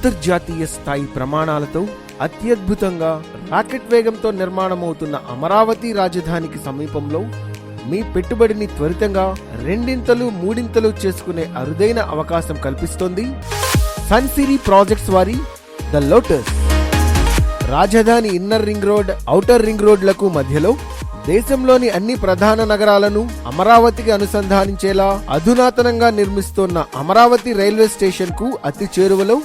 అంతర్జాతీయ స్థాయి ప్రమాణాలతో అత్యద్భుతంగా రాకెట్ వేగంతో నిర్మాణమవుతున్న అమరావతి రాజధానికి సమీపంలో మీ పెట్టుబడిని త్వరితంగా రెండింతలు మూడింతలు చేసుకునే అరుదైన అవకాశం కల్పిస్తోంది సన్సిరీ ప్రాజెక్ట్స్ వారి ద లోటస్. రాజధాని inner ring road, outer ring రోడ్లకు మధ్యలో దేశంలోని అన్ని ప్రధాన నగరాలను అమరావతికి అనుసంధానించేలా అధునాతనంగా నిర్మిస్తోన్న అమరావతి రైల్వే స్టేషన్ కు అతి చేరువలో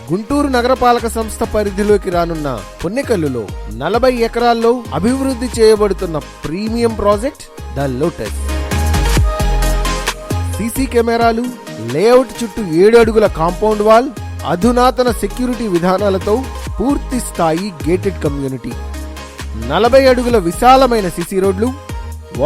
గుంటూరు నగరపాలక సంస్థ పరిధిలోకి రానున్న పున్నెకల్లులో 40 ఎకరాల్లో అభివృద్ధి చేయబడుతున్న premium project the lotus. CC కెమెరాలు, లేఅవుట్ చుట్టూ 7 అడుగుల కాంపౌండ్ వాల్, అధునాతన సెక్యూరిటీ విధానాలతో పూర్తి స్థాయి గేటెడ్ కమ్యూనిటీ, 40 అడుగుల విశాలమైన సిసి రోడ్లు,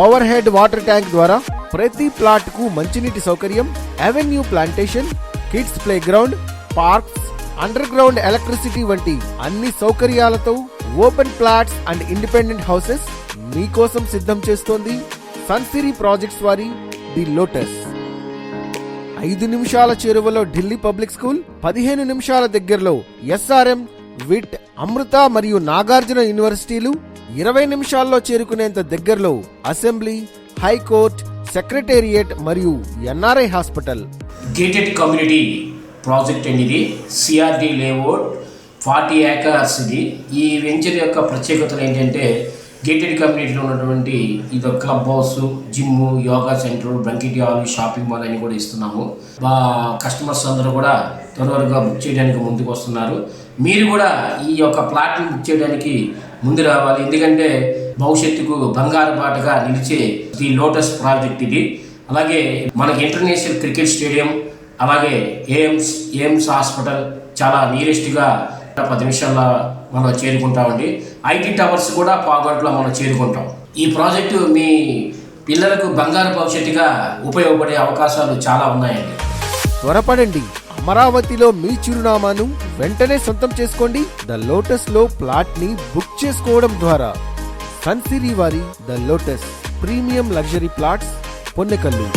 ఓవర్ హెడ్ వాటర్ ట్యాంక్ ద్వారా ప్రతి ప్లాట్ కు మంచినీటి సౌకర్యం, avenue plantation, kids play ground, parks, under ground electricity వంటి అన్ని సౌకర్యాలతో open plots and independent houses మీకోసం సిద్ధం చేస్తోంది సన్సిరీ ప్రాజెక్ట్స్ వారి ది లోటస్. 5 నిమిషాల చేరువలో ఢిల్లీ పబ్లిక్ స్కూల్, 15 నిమిషాల దగ్గరలో ఎస్ఆర్ఎం, విట్, అమృత మరియు నాగార్జున యూనివర్సిటీలు, 20 నిమిషాల్లో చేరుకునేంత దగ్గరలో అసెంబ్లీ, హైకోర్టు, సెక్రటేరియట్ మరియు NRI hospital. Gated community project అండి ఇది. సిఆర్డి లేఅవుట్ 40 ఏకర్స్ ఇది. ఈ వెంచర్ యొక్క ప్రత్యేకతలు ఏంటంటే గేటెడ్ కమ్యూనిటీలో ఉన్నటువంటి ఇది club house, gym, yoga centre, banquet hall, shopping mall అని కూడా ఇస్తున్నాము. కస్టమర్స్ అందరూ కూడా త్వరగా బుక్ చేయడానికి ముందుకు వస్తున్నారు. మీరు కూడా ఈ యొక్క ప్లాట్ని బుక్ చేయడానికి ముందు రావాలి. ఎందుకంటే భవిష్యత్తుకు బంగారు బాటగా నిలిచే ది లోటస్ ప్రాజెక్ట్ ఇది. అలాగే మనకి ఇంటర్నేషనల్ క్రికెట్ స్టేడియం, అలాగే ఎయిమ్స్ హాస్పిటల్ చాలా నియరెస్ట్గా 10 నిమిషాల్లో మనం చేరుకుంటామండి. ఐటీ టవర్స్ కూడా పావుగంటలో మనం చేరుకుంటాం. ఈ ప్రాజెక్టు మీ పిల్లలకు బంగారు భవిష్యత్తుగా ఉపయోగపడే అవకాశాలు చాలా ఉన్నాయండి. త్వరపడండి, అమరావతిలో మీ చిరునామాను వెంటనే సొంతం చేసుకోండి. ద లోటస్ లో ప్లాట్ ని బుక్ చేసుకోవడం ద్వారా. సన్సిరీ వారి the lotus premium luxury plots, Ponnekallu.